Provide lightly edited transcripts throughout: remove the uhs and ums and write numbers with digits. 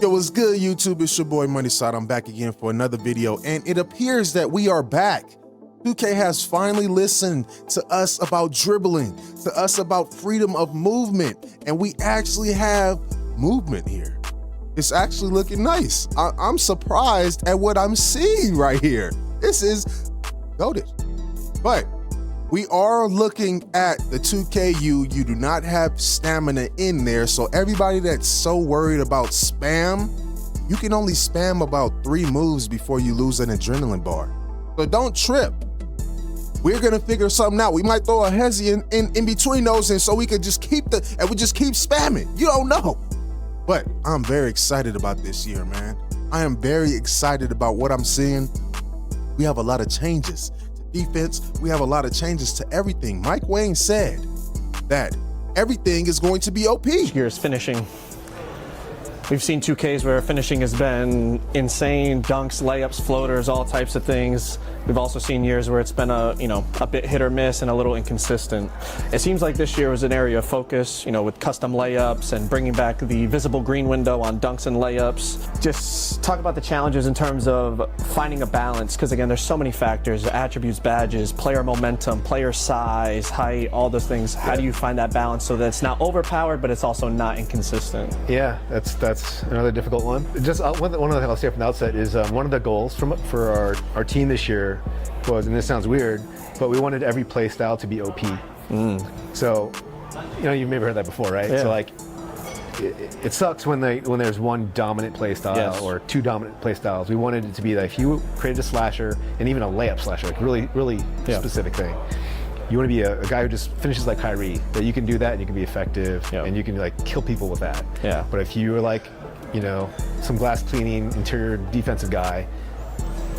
Yo, what's good, YouTube? It's your boy Moneyside. I'm back again for another video, and it appears that we are back. 2K has finally listened to us about dribbling, to us about freedom of movement, and we actually have movement here. It's actually looking nice. I'm surprised at what I'm seeing right here. This is goated. But we are looking at the 2KU. You do not have stamina in there. So everybody that's so worried about spam, you can only spam about 3 moves before you lose an adrenaline bar. So don't trip. We're gonna figure something out. We might throw a hezzy in between those, and so we could just keep we just keep spamming. You don't know. But I'm very excited about this year, man. I am very excited about what I'm seeing. We have a lot of changes to defense. We have a lot of changes to everything. Mike Wayne said that everything is going to be OP. Year's finishing. We've seen 2Ks where finishing has been insane, dunks, layups, floaters, all types of things. We've also seen years where it's been a bit hit or miss and a little inconsistent. It seems like this year was an area of focus, with custom layups and bringing back the visible green window on dunks and layups. Just talk about the challenges in terms of finding a balance, because again, there's so many factors: attributes, badges, player momentum, player size, height, all those things. How do you find that balance so that it's not overpowered, but it's also not inconsistent? Yeah, that's another difficult one. Just one of the things I'll say from the outset is one of the goals for our team this year was, and this sounds weird, but we wanted every play style to be OP. So, you've maybe heard that before, right? Yeah. So like, it sucks when there's one dominant play style, yes, or 2 dominant play styles. We wanted it to be that if you created a slasher and even a layup slasher, like really specific thing, you want to be a guy who just finishes like Kyrie, that you can do that and you can be effective, and you can like kill people with that. Yeah. But if you were like, some glass cleaning interior defensive guy,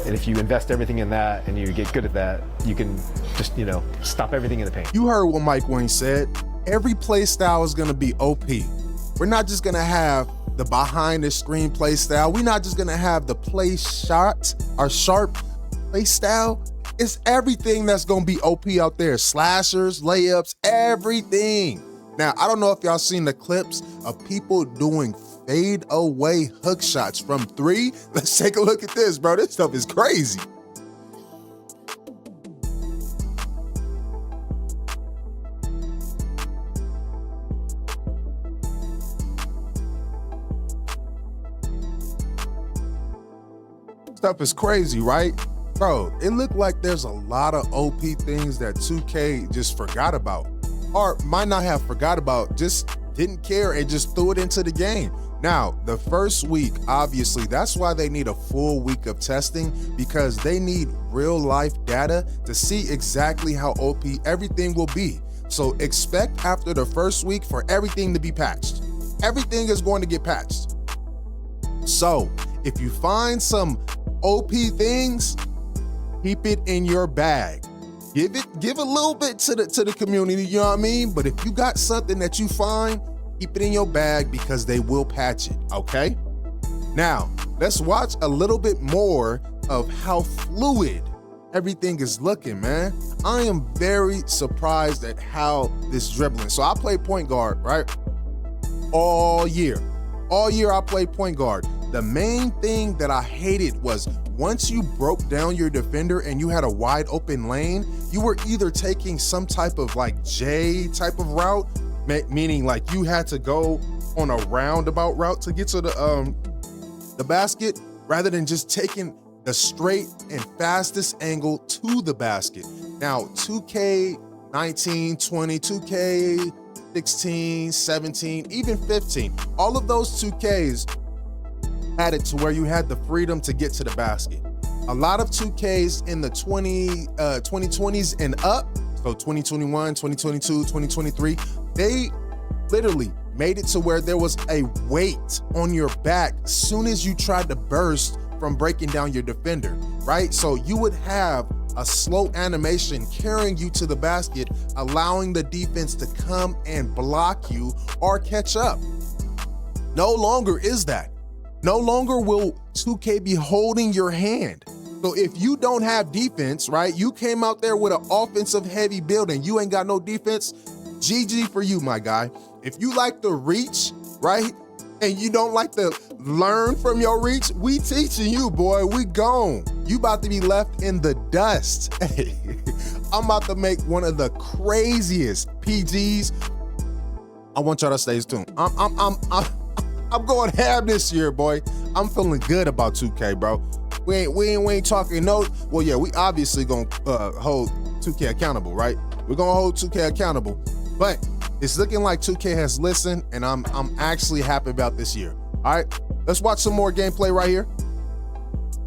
and if you invest everything in that and you get good at that, you can just, stop everything in the paint. You heard what Mike Wayne said. Every play style is gonna be OP. We're not just gonna have the behind the screen play style. We're not just gonna have the play shot or sharp play style. It's everything that's gonna be OP out there. Slashers, layups, everything. Now, I don't know if y'all seen the clips of people doing fade away hook shots from 3. Let's take a look at this, bro. This stuff is crazy. Stuff is crazy, right? Bro, it looked like there's a lot of OP things that 2K just forgot about, or might not have forgot about, just didn't care and just threw it into the game. Now, the first week, obviously, that's why they need a full week of testing, because they need real life data to see exactly how OP everything will be. So expect after the first week for everything to be patched. Everything is going to get patched. So if you find some OP things, keep it in your bag. Give a little bit to the community, you know what I mean? But if you got something that you find, keep it in your bag, because they will patch it, okay? Now, let's watch a little bit more of how fluid everything is looking, man. I am very surprised at how this dribbling. So I played point guard, right? All year. All year I played point guard. The main thing that I hated was once you broke down your defender and you had a wide open lane, you were either taking some type of like J type of route, meaning like you had to go on a roundabout route to get to the basket, rather than just taking the straight and fastest angle to the basket. Now, 2K19, 20, 2K16, 17, even 15, all of those 2Ks had it to where you had the freedom to get to the basket. A lot of 2Ks in the 2020s and up, so 2021, 2022, 2023, they literally made it to where there was a weight on your back as soon as you tried to burst from breaking down your defender, right? So you would have a slow animation carrying you to the basket, allowing the defense to come and block you or catch up. No longer is that. No longer will 2K be holding your hand. So if you don't have defense, right, you came out there with an offensive heavy build and you ain't got no defense, GG for you, my guy. If you like the reach, right, and you don't like the learn from your reach. We teaching you, boy. We gone. You about to be left in the dust. Hey, I'm about to make one of the craziest PGs. I want y'all to stay tuned. I'm going ham this year, boy. I'm feeling good about 2K, bro. We ain't talking no. Well, yeah, we obviously gonna hold 2K accountable, right? We're gonna hold 2K accountable, but it's looking like 2K has listened, and I'm actually happy about this year. All right, let's watch some more gameplay right here.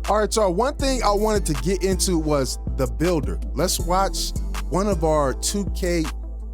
All right, y'all. One thing I wanted to get into was the builder. Let's watch one of our 2K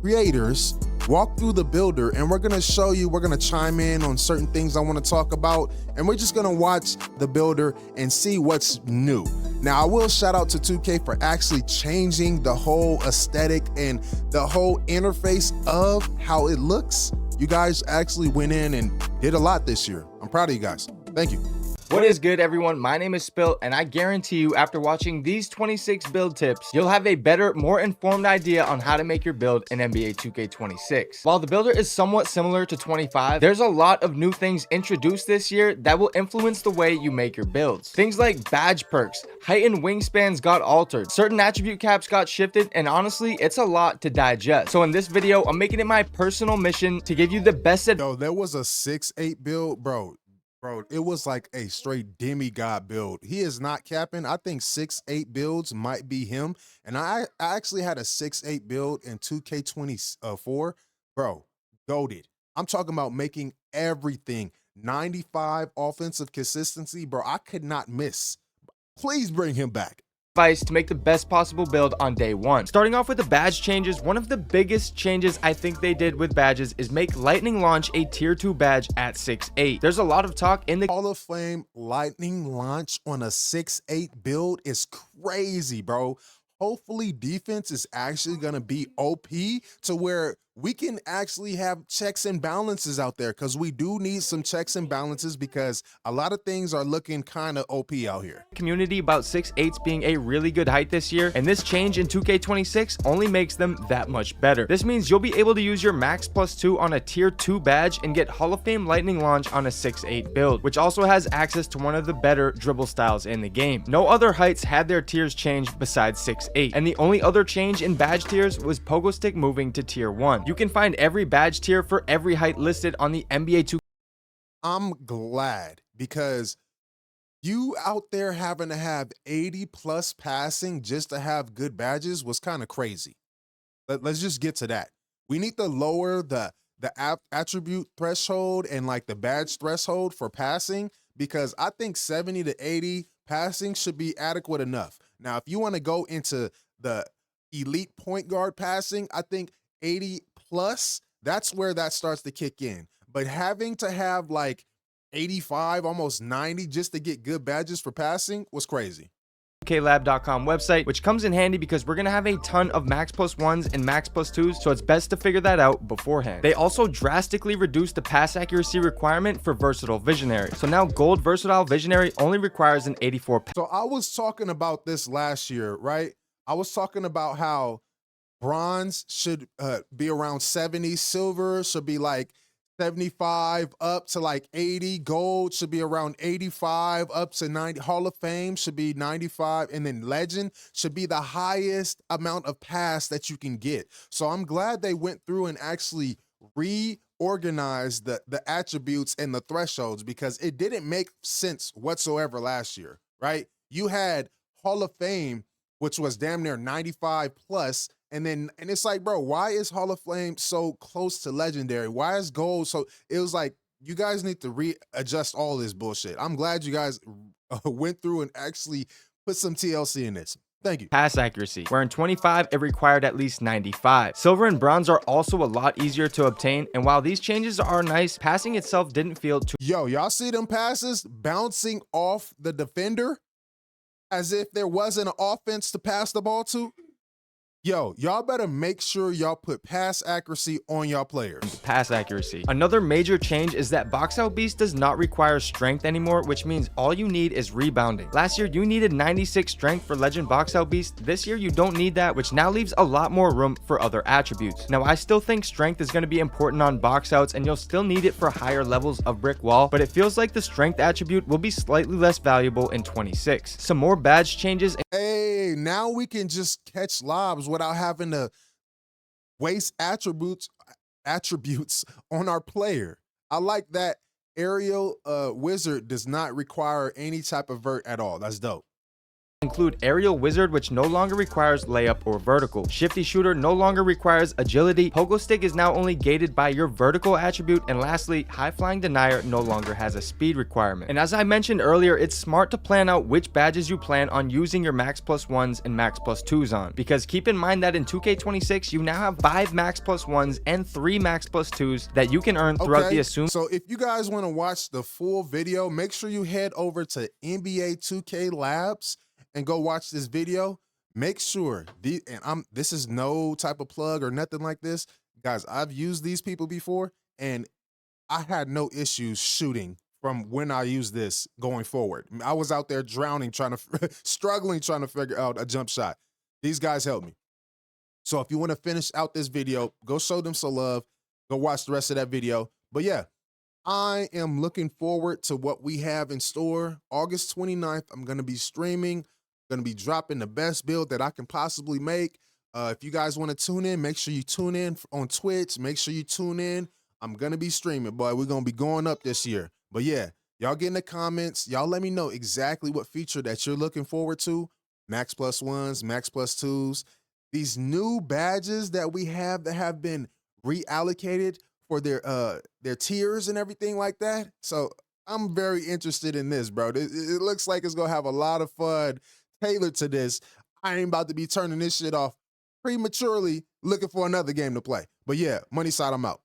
creators walk through the builder, and we're gonna show you, we're gonna chime in on certain things I wanna talk about, and we're just gonna watch the builder and see what's new. Now, I will shout out to 2K for actually changing the whole aesthetic and the whole interface of how it looks. You guys actually went in and did a lot this year. I'm proud of you guys. Thank you. What is good, everyone? My name is Spill, and I guarantee you, after watching these 26 build tips, you'll have a better, more informed idea on how to make your build in NBA 2K26. While the builder is somewhat similar to 25, there's a lot of new things introduced this year that will influence the way you make your builds. Things like badge perks, height and wingspans got altered, certain attribute caps got shifted, and honestly, it's a lot to digest. So in this video, I'm making it my personal mission to give you the best advice. Yo, there was a 6'8" build, bro. Bro, it was like a straight demigod build. He is not capping. I think 6'8" builds might be him. And I actually had a 6'8" build in 2K24. Bro, goated. I'm talking about making everything 95 offensive consistency. Bro, I could not miss. Please bring him back To make the best possible build on day one. Starting off with the badge changes, one of the biggest changes I think they did with badges is make Lightning Launch a tier 2 badge at 6'8". There's a lot of talk in the Hall of Fame. Lightning Launch on a 6'8" build is crazy, bro. Hopefully defense is actually going to be OP to where we can actually have checks and balances out there, because we do need some checks and balances because a lot of things are looking kind of OP out here. Community about 6'8" being a really good height this year, and this change in 2K26 only makes them that much better. This means you'll be able to use your max +2 on a tier 2 badge and get Hall of Fame Lightning Launch on a 6'8" build, which also has access to one of the better dribble styles in the game. No other heights had their tiers changed besides 6'8", and the only other change in badge tiers was Pogo Stick moving to tier 1. You can find every badge tier for every height listed on the NBA 2K. I'm glad, because you out there having to have 80+ passing just to have good badges was kind of crazy. Let's just get to that. We need to lower the attribute threshold and like the badge threshold for passing, because I think 70 to 80 passing should be adequate enough. Now, if you want to go into the elite point guard passing, I think 80+, that's where that starts to kick in. But having to have like 85, almost 90 just to get good badges for passing was crazy. KLab.com website, which comes in handy because we're gonna have a ton of max +1s and max +2s, so it's best to figure that out beforehand. They also drastically reduced the pass accuracy requirement for Versatile Visionary. So now Gold Versatile Visionary only requires an 84. So I was talking about this last year, right? I was talking about how bronze should be around 70, silver should be like 75 up to like 80, gold should be around 85 up to 90, Hall of Fame should be 95, and then legend should be the highest amount of pass that you can get. So I'm glad they went through and actually reorganized the attributes and the thresholds, because it didn't make sense whatsoever last year, right? You had Hall of Fame, which was damn near 95+, and it's like, bro, why is Hall of Fame so close to legendary? Why is gold so? It was like, you guys need to readjust all this bullshit. I'm glad you guys went through and actually put some TLC in this. Thank you. Pass accuracy, where in 25 it required at least 95. Silver and bronze are also a lot easier to obtain, and while these changes are nice, passing itself didn't feel too. Yo, y'all see them passes bouncing off the defender as if there wasn't an offense to pass the ball to? Yo, y'all better make sure y'all put pass accuracy on y'all players. Pass accuracy. Another major change is that Box Out Beast does not require strength anymore, which means all you need is rebounding. Last year, you needed 96 strength for Legend Box Out Beast. This year, you don't need that, which now leaves a lot more room for other attributes. Now, I still think strength is going to be important on box outs, and you'll still need it for higher levels of Brick Wall, but it feels like the strength attribute will be slightly less valuable in 26. Some more badge changes. Hey, now we can just catch lobs without having to waste attributes on our player. I like that. Aerial Wizard does not require any type of vert at all. That's dope. Include Aerial Wizard, which no longer requires layup or vertical. Shifty Shooter no longer requires agility. Pogo Stick is now only gated by your vertical attribute. And lastly, High Flying Denier no longer has a speed requirement. And as I mentioned earlier, it's smart to plan out which badges you plan on using your Max Plus 1s and Max Plus 2s on. Because keep in mind that in 2K26, you now have 5 Max Plus 1s and 3 Max Plus 2s that you can earn throughout the assumed. So if you guys want to watch the full video, make sure you head over to NBA 2K Labs and go watch this video. Make sure this is no type of plug or nothing like this. Guys, I've used these people before and I had no issues shooting from when I used this going forward. I was out there drowning, struggling trying to figure out a jump shot. These guys helped me. So if you want to finish out this video, go show them some love. Go watch the rest of that video. But yeah, I am looking forward to what we have in store. August 29th, I'm going to be streaming. Going to be dropping the best build that I can possibly make. If you guys want to tune in, make sure you tune in on Twitch. Make sure you tune in. I'm going to be streaming, boy. We're going to be going up this year. But yeah, y'all get in the comments. Y'all let me know exactly what feature that you're looking forward to. Max Plus 1s, Max Plus 2s. These new badges that we have that have been reallocated for their tiers and everything like that. So I'm very interested in this, bro. It looks like it's going to have a lot of fun tailored to this. I ain't about to be turning this shit off prematurely looking for another game to play. But yeah, Money Side, I'm out.